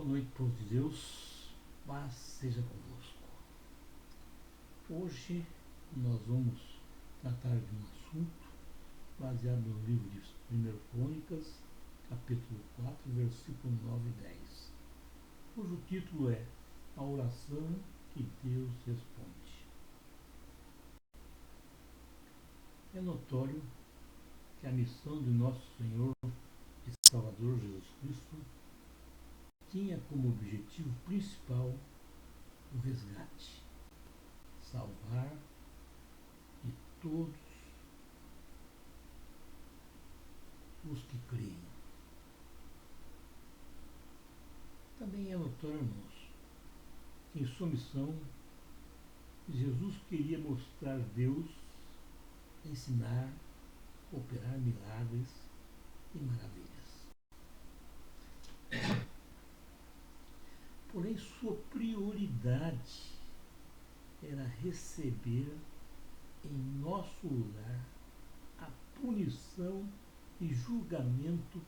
noite, povo de Deus, paz seja convosco. Hoje nós vamos tratar de um assunto baseado no livro de 1 Crônicas, capítulo 4, versículo 9 e 10, cujo título é A Oração que Deus Responde. É notório que a missão de nosso Senhor e Salvador Jesus Cristo tinha como objetivo principal o resgate, salvar de todos os que creem. Também é notório, irmãos, que em sua missão Jesus queria mostrar Deus, ensinar, operar milagres e maravilhas. Porém, sua prioridade era receber em nosso lugar a punição e julgamento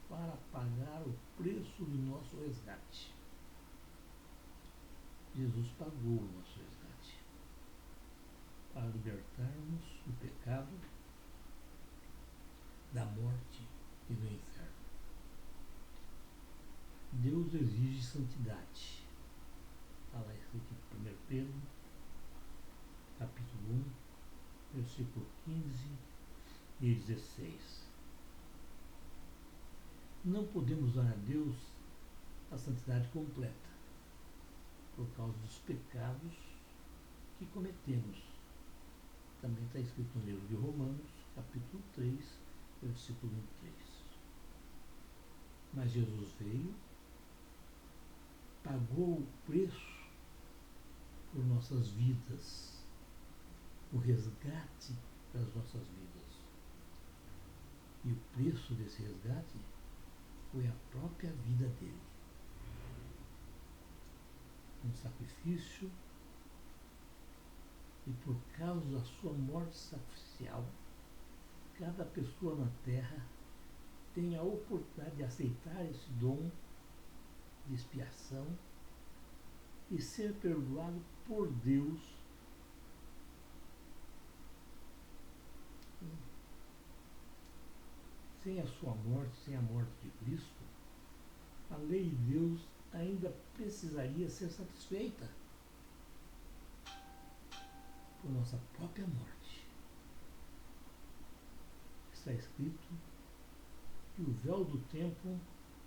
para pagar o preço de nosso resgate. Jesus pagou o nosso resgate para libertarmos do pecado, da morte e do inferno. Deus exige santidade. Está lá escrito em 1 Pedro, capítulo 1, versículo 15 e 16. Não podemos dar a Deus a santidade completa por causa dos pecados que cometemos. Também está escrito no livro de Romanos, capítulo 3, versículo 23. Mas Jesus veio, pagou o preço por nossas vidas, o resgate das nossas vidas. E o preço desse resgate foi a própria vida dele. Um sacrifício, e por causa da sua morte sacrificial, cada pessoa na terra tem a oportunidade de aceitar esse dom de expiação e ser perdoado por Deus. Sem a sua morte, sem a morte de Cristo, a lei de Deus ainda precisaria ser satisfeita por nossa própria morte. Está escrito que o véu do templo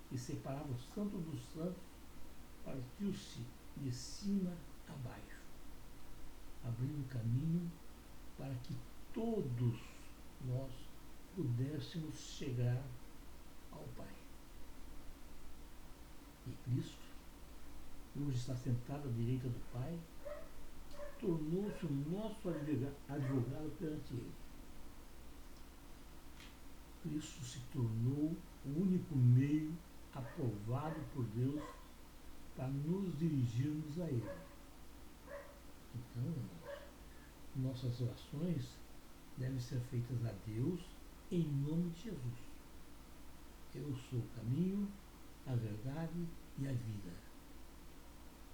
que separava o santo dos santos partiu-se de cima a baixo, abrindo caminho para que todos nós pudéssemos chegar ao Pai. E Cristo, que hoje está sentado à direita do Pai, tornou-se o nosso advogado perante Ele. Cristo se tornou o único meio aprovado por Deus para nos dirigirmos a Ele. Então, irmãos, nossas orações devem ser feitas a Deus em nome de Jesus. Eu sou o caminho, a verdade e a vida.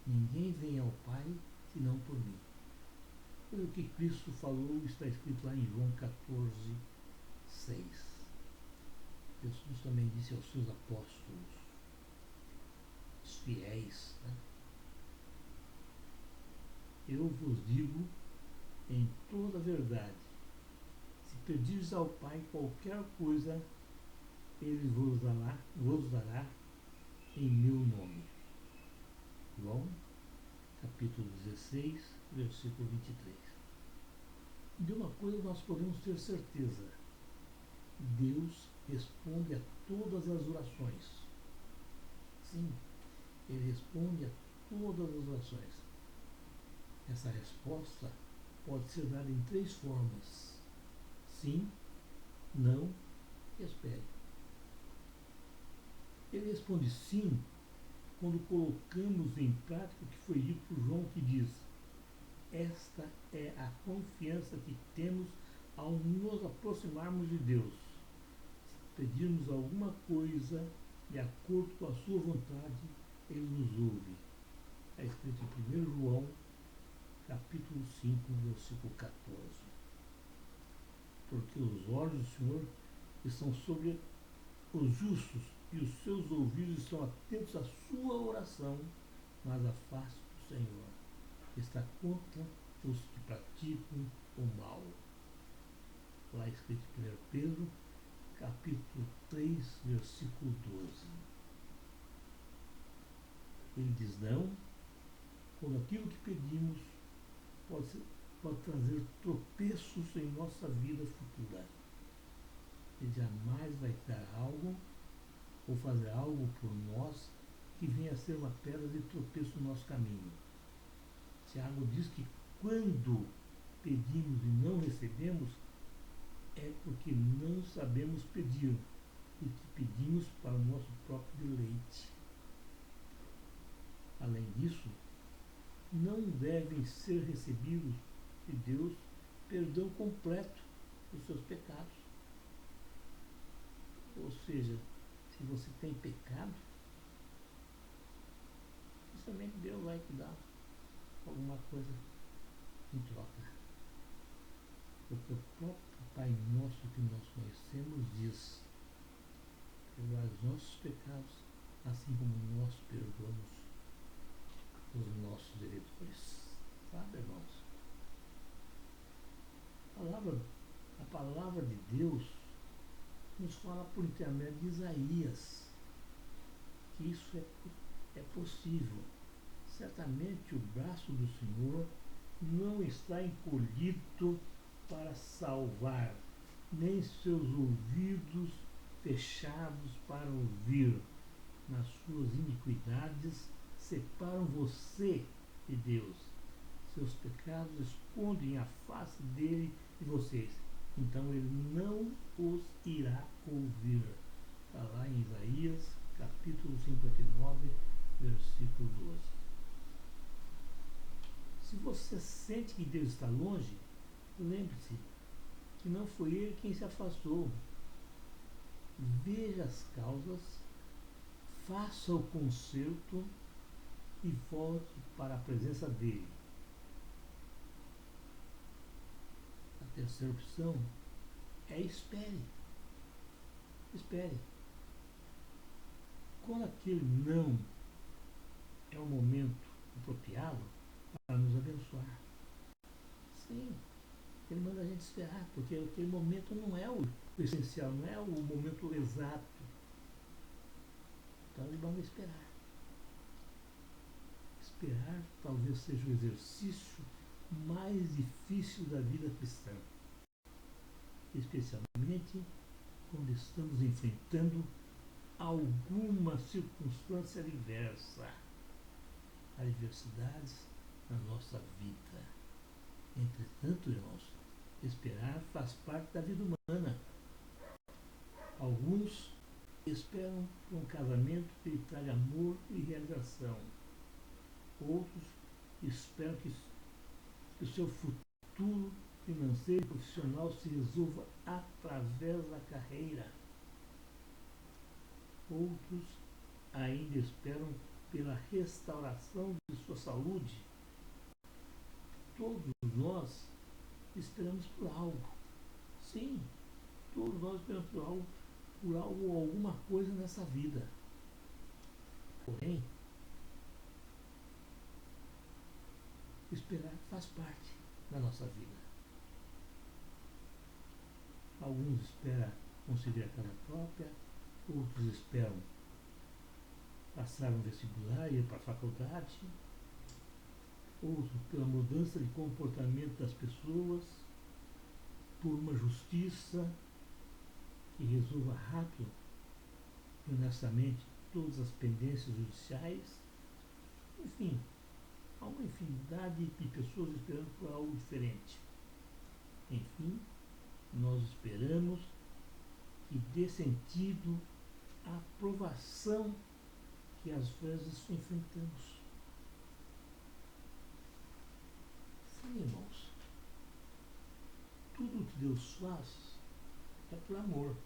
Ninguém vem ao Pai senão por mim. Foi o que Cristo falou, está escrito lá em João 14, 6. Jesus também disse aos seus apóstolos, os fiéis, né? Eu vos digo em toda a verdade, se pedires ao Pai qualquer coisa, Ele vos dará em meu nome. João, capítulo 16, versículo 23. De uma coisa nós podemos ter certeza: Deus responde a todas as orações. Sim, Ele responde a todas as orações. Essa resposta pode ser dada em 3 formas: sim, não e espere. Ele responde sim quando colocamos em prática o que foi dito por João, que diz: esta é a confiança que temos ao nos aproximarmos de Deus. Se pedirmos alguma coisa de acordo com a sua vontade, ele nos ouve. Está escrito em 1 João, capítulo 5, versículo 14. Porque os olhos do Senhor estão sobre os justos e os seus ouvidos estão atentos à sua oração, mas a face do Senhor está contra os que praticam o mal. Lá escrito em 1 Pedro, capítulo 3, versículo 12. Ele diz não, quando aquilo que pedimos pode trazer tropeços em nossa vida futura. Ele jamais vai dar algo ou fazer algo por nós que venha a ser uma pedra de tropeço no nosso caminho. Tiago diz que quando pedimos e não recebemos, é porque não sabemos pedir e que pedimos para o nosso próprio deleite. Além disso, não devem ser recebidos de Deus perdão completo dos seus pecados. Ou seja, se você tem pecado, justamente Deus vai te dar alguma coisa em troca. Porque o próprio Pai Nosso que nós conhecemos diz: perdoai os nossos pecados, assim como nós perdoamos os nossos devedores. Sabe, irmãos? A palavra de Deus nos fala por intermédio de Isaías que isso é possível. Certamente o braço do Senhor não está encolhido para salvar, nem seus ouvidos fechados para ouvir. Nas suas iniquidades separam você de Deus. Seus pecados escondem a face dele de vocês. Então ele não os irá ouvir. Está lá em Isaías, capítulo 59, versículo 12. Se você sente que Deus está longe, lembre-se que não foi ele quem se afastou. Veja as causas, faça o conserto e volte para a presença dele. A terceira opção é espere. Espere. Quando aquele não é o momento apropriado para nos abençoar. Sim, ele manda a gente esperar, porque aquele momento não é o essencial, não é o momento exato. Então ele manda esperar. Esperar talvez seja o exercício mais difícil da vida cristã, especialmente quando estamos enfrentando alguma circunstância adversa, adversidades na nossa vida. Entretanto, irmãos, esperar faz parte da vida humana. Alguns esperam por um casamento que lhe traga amor e realização. Outros esperam que o seu futuro financeiro e profissional se resolva através da carreira. Outros ainda esperam pela restauração de sua saúde. Todos nós esperamos por algo. Sim, todos nós esperamos por algo ou alguma coisa nessa vida. Porém, esperar faz parte da nossa vida. Alguns esperam conseguir a casa própria, outros esperam passar no vestibular e ir para a faculdade, outros pela mudança de comportamento das pessoas, por uma justiça que resolva rápido e honestamente todas as pendências judiciais. Enfim, há uma infinidade de pessoas esperando por algo diferente. Enfim, nós esperamos que dê sentido à aprovação que às vezes enfrentamos. Sim, irmãos, tudo que Deus faz é por amor.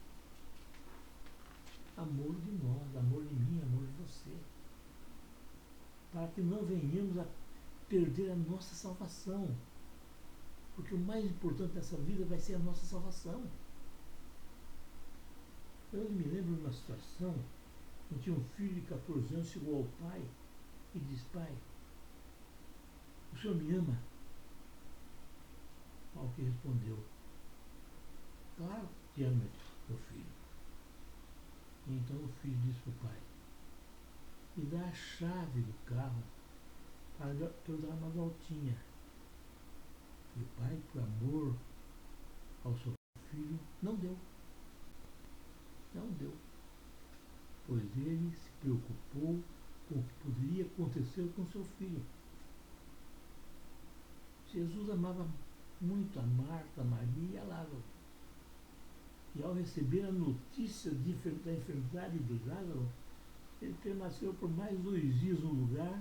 Amor de nós, amor de mim, amor de você. para que não venhamos a perder a nossa salvação. Porque o mais importante dessa vida vai ser a nossa salvação. Eu me lembro de uma situação em que um filho de 14 anos chegou ao pai e disse: pai, o senhor me ama? Ao que respondeu: claro que amo, meu filho. E então o filho disse para o pai: me dá a chave do carro para eu dar uma voltinha. E o pai, por amor ao seu filho, não deu. Não deu. Pois ele se preocupou com o que poderia acontecer com seu filho. Jesus amava muito a Marta, a Maria e a Lázaro. E ao receber a notícia da enfermidade de Lázaro, ele permaneceu por mais 2 dias no lugar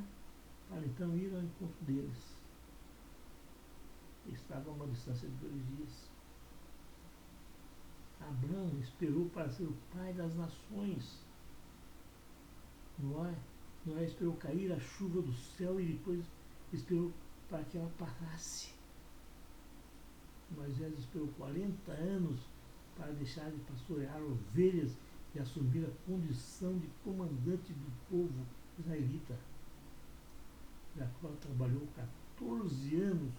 para então ir ao encontro deles. Estava a uma distância de 2 dias. Abraão esperou para ser o pai das nações. Noé esperou cair a chuva do céu e depois esperou para que ela parasse. Moisés esperou 40 anos para deixar de pastorear ovelhas e assumir a condição de comandante do povo israelita. Jacó trabalhou 14 anos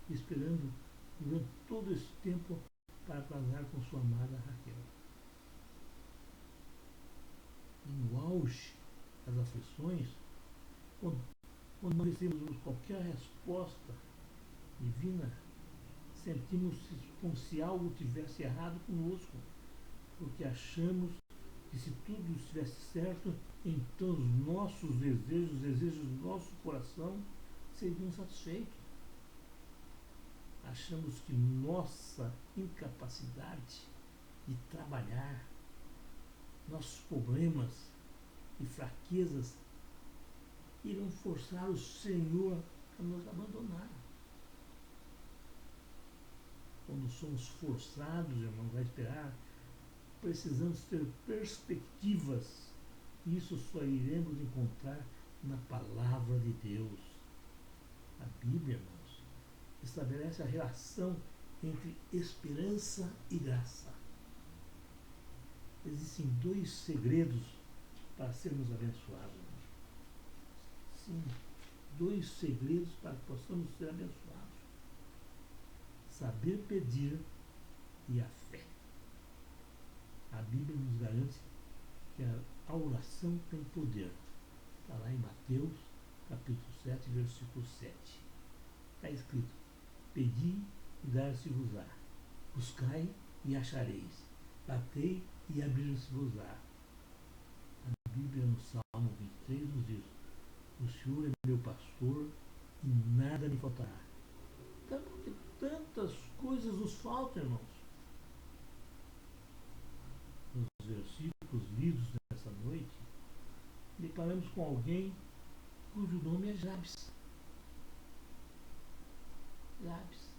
esperando durante todo esse tempo para casar com sua amada Raquel. E no auge das aflições, quando não recebemos qualquer resposta divina, sentimos como se algo tivesse errado conosco, porque achamos que se tudo estivesse certo, então os nossos desejos, os desejos do nosso coração seriam satisfeitos. Achamos que nossa incapacidade de trabalhar, nossos problemas e fraquezas irão forçar o Senhor a nos abandonar. Quando somos forçados, irmãos, a esperar, precisamos ter perspectivas. Isso só iremos encontrar na palavra de Deus. A Bíblia, irmãos, estabelece a relação entre esperança e graça. Existem 2 segredos para sermos abençoados, irmãos. Sim, 2 segredos para que possamos ser abençoados: saber pedir e a fé. A Bíblia nos garante que a oração tem poder. Está lá em Mateus, capítulo 7, versículo 7. Está escrito: pedi e dar-se-vos-á, buscai e achareis, batei e abrir-se-vos-á. A Bíblia no Salmo 23 nos diz: o Senhor é meu pastor e nada me faltará. Então, porque tantas coisas nos faltam, irmãos. Nos versículos lidos nessa noite, deparamos com alguém cujo nome é Jabes. Jabes,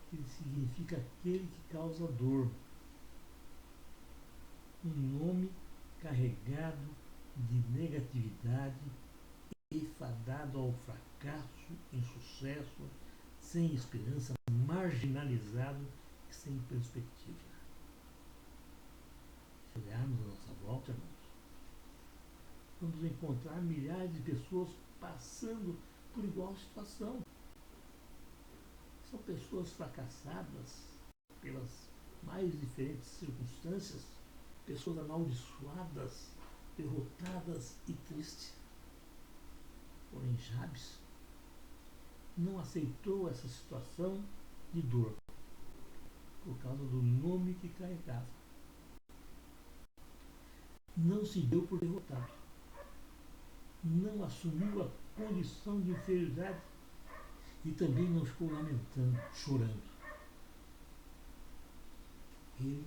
que significa aquele que causa dor. Um nome carregado de negatividade, enfadado ao fracasso, insucesso, sem esperança, marginalizado e sem perspectiva. Se olharmos a nossa volta, irmãos, vamos encontrar milhares de pessoas passando por igual situação. São pessoas fracassadas pelas mais diferentes circunstâncias, pessoas amaldiçoadas, derrotadas e tristes. Porém, Jabes não aceitou essa situação de dor por causa do nome que carregava. Não se deu por derrotado. Não assumiu a condição de inferioridade e também não ficou lamentando, chorando. Ele,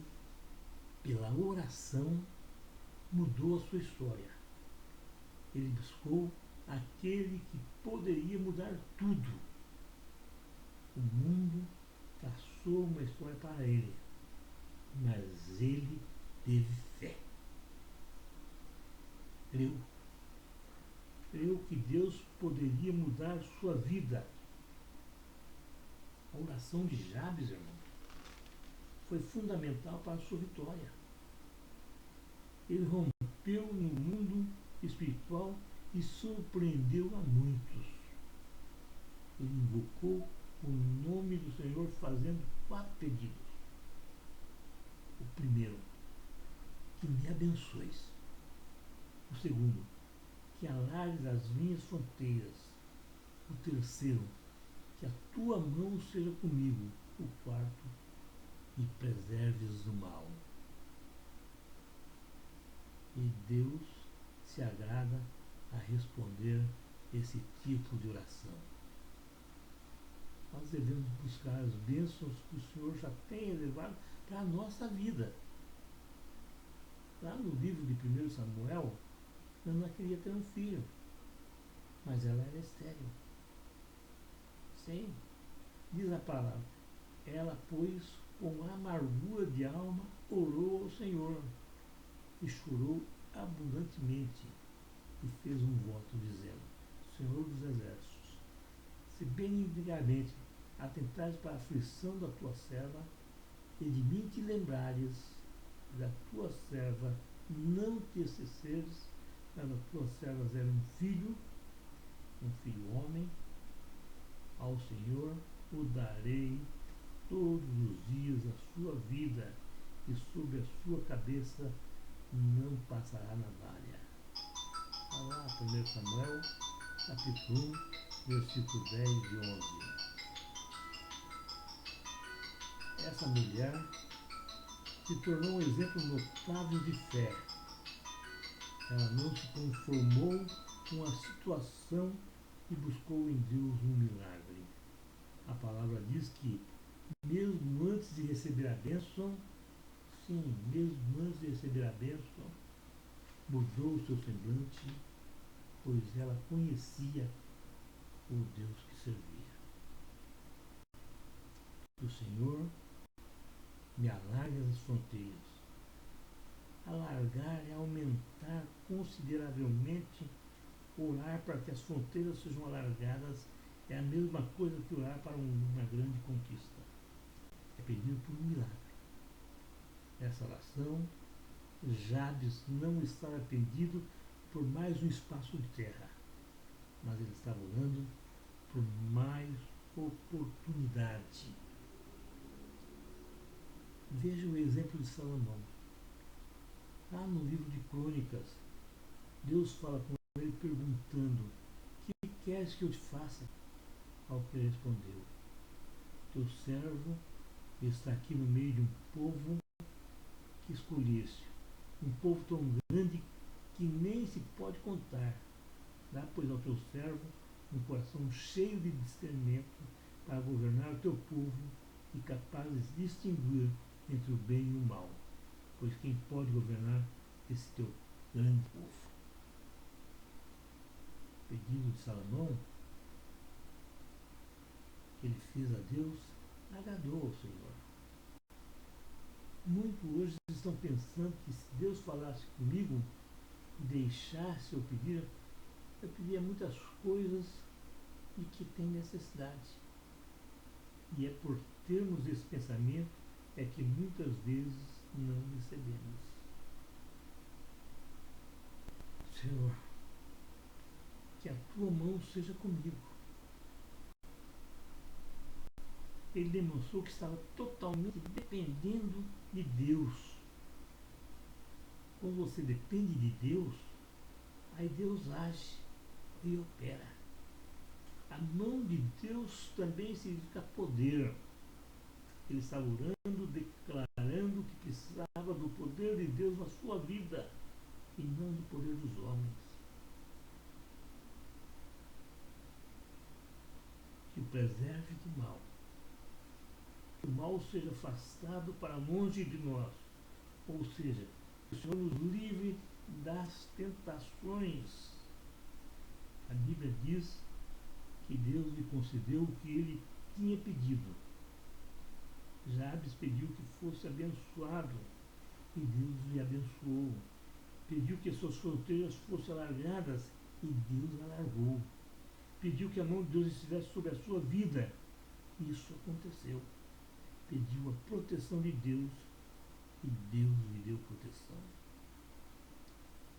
pela oração, mudou a sua história. Ele buscou aquele que poderia mudar tudo. O mundo traçou uma história para ele, mas ele teve fé. Creu que Deus poderia mudar sua vida. A oração de Jabes, irmão, foi fundamental para a sua vitória. Ele rompeu no mundo espiritual e surpreendeu a muitos. Ele invocou o nome do Senhor fazendo 4 pedidos. O primeiro, que me abençoes. O segundo, que alargues as minhas fronteiras. O terceiro, que a tua mão seja comigo. O quarto, me preserves do mal. E Deus se agrada a responder esse tipo de oração. Nós devemos buscar as bênçãos que o Senhor já tem reservado para a nossa vida. Lá no livro de 1 Samuel, Ana queria ter um filho, mas ela era estéril. Sim, diz a palavra. Ela, pois, com amargura de alma, orou ao Senhor e chorou abundantemente e fez um voto dizendo: Senhor dos exércitos, se benignamente atentares para a aflição da tua serva e de mim te lembrares, da tua serva não te esqueceres, mas as tuas servas eram um filho homem, ao Senhor o darei todos os dias da sua vida, e sobre a sua cabeça não passará navalha. Está lá, 1 Samuel, capítulo 1, versículo 10 e 11. Essa mulher se tornou um exemplo notável de fé. Ela não se conformou com a situação e buscou em Deus um milagre. A palavra diz que, mesmo antes de receber a bênção, sim, mesmo antes de receber a bênção, mudou o seu semblante, pois ela conhecia o Deus que servia. O Senhor me alarga as fronteiras. Alargar é aumentar consideravelmente. Orar para que as fronteiras sejam alargadas é a mesma coisa que orar para uma grande conquista. É pedir por um milagre. Nessa oração, Jabes não estava pedindo por mais um espaço de terra, mas ele estava orando por mais oportunidade. Veja o exemplo de Salomão. Lá no livro de Crônicas, Deus fala com ele perguntando: o que queres que eu te faça? Ao que ele respondeu: teu servo está aqui no meio de um povo que escolheste, um povo tão grande que nem se pode contar. Dá, pois, ao teu servo um coração cheio de discernimento para governar o teu povo e capaz de distinguir entre o bem e o mal, pois quem pode governar esse teu grande povo? O pedido de Salomão que ele fez a Deus agradou ao Senhor. Muitos hoje estão pensando que se Deus falasse comigo e deixasse eu pediria muitas coisas de que tem necessidade. E é por termos esse pensamento é que muitas vezes não recebemos. Senhor, que a tua mão seja comigo. Ele demonstrou que estava totalmente dependendo de Deus. Quando você depende de Deus, aí Deus age e opera. A mão de Deus também significa poder. Ele estava orando, declarando que precisava do poder de Deus na sua vida e não do poder dos homens. Que o preserve do mal. Que o mal seja afastado para longe de nós. Ou seja, que o Senhor nos livre das tentações. A Bíblia diz que Deus lhe concedeu o que ele tinha pedido. Jabes pediu que fosse abençoado e Deus lhe abençoou. Pediu que as suas fronteiras fossem alargadas e Deus alargou. Pediu que a mão de Deus estivesse sobre a sua vida. Isso aconteceu. Pediu a proteção de Deus e Deus lhe deu proteção.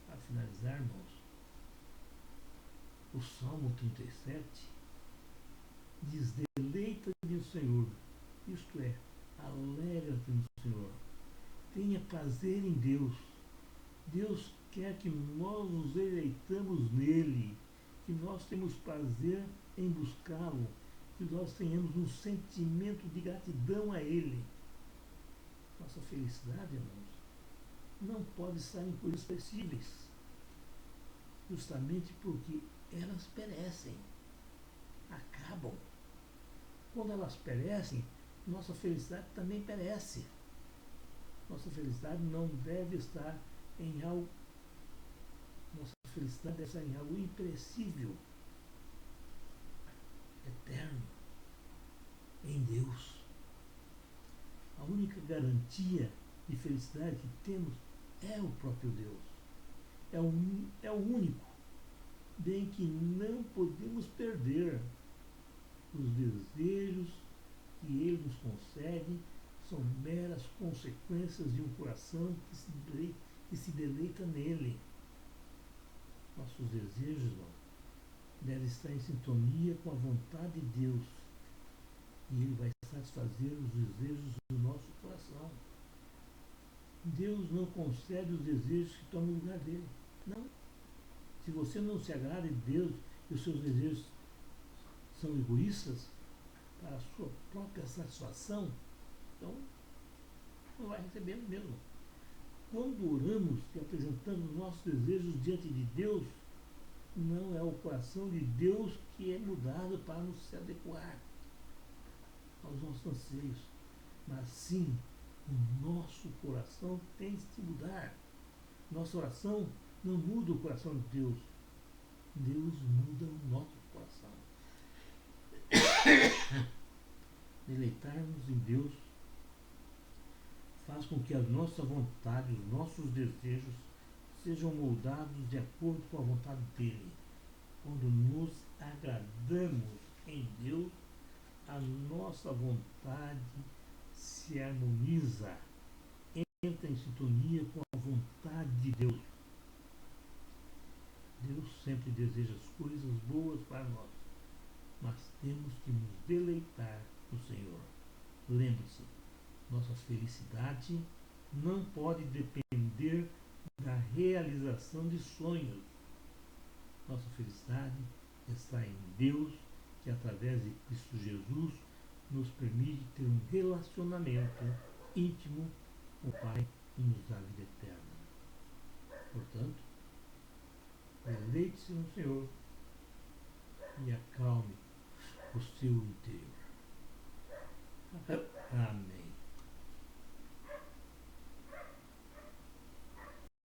Para finalizar, irmãos, o Salmo 37 diz: deleita-te no Senhor, isto é, alegra-te no Senhor, tenha prazer em Deus. Deus quer que nós nos deleitamos nele, que nós temos prazer em buscá-lo, que nós tenhamos um sentimento de gratidão a ele. Nossa felicidade, irmãos, não pode estar em coisas perecíveis, justamente porque elas perecem, acabam. Quando elas perecem, nossa felicidade também perece. Nossa felicidade não deve estar em algo. Nossa felicidade deve estar em algo imperecível, eterno, em Deus. A única garantia de felicidade que temos é o próprio Deus. É o único bem que não podemos perder. Os desejos que ele nos concede são meras consequências de um coração que se deleita nele. Nossos desejos, irmão, devem estar em sintonia com a vontade de Deus. E ele vai satisfazer os desejos do nosso coração. Deus não concede os desejos que tomam o lugar dele. Não. Se você não se agrada de Deus e os seus desejos são egoístas para a sua própria satisfação, então não vai receber mesmo. Quando oramos e apresentamos nossos desejos diante de Deus, não é o coração de Deus que é mudado para nos se adequar aos nossos anseios, mas sim o nosso coração tem que se mudar. Nossa oração não muda o coração de Deus, Deus muda o nosso coração. Deleitar-nos em Deus faz com que a nossa vontade, os nossos desejos sejam moldados de acordo com a vontade dele. Quando nos agradamos em Deus, a nossa vontade se harmoniza, entra em sintonia com a vontade de Deus. Deus sempre deseja as coisas boas para nós, mas temos que nos deleitar no Senhor. Lembre-se, nossa felicidade não pode depender da realização de sonhos. Nossa felicidade está em Deus, que através de Cristo Jesus nos permite ter um relacionamento íntimo com o Pai e nos dá a vida eterna. Portanto, deleite-se no Senhor e acalme o seu interior. Amém.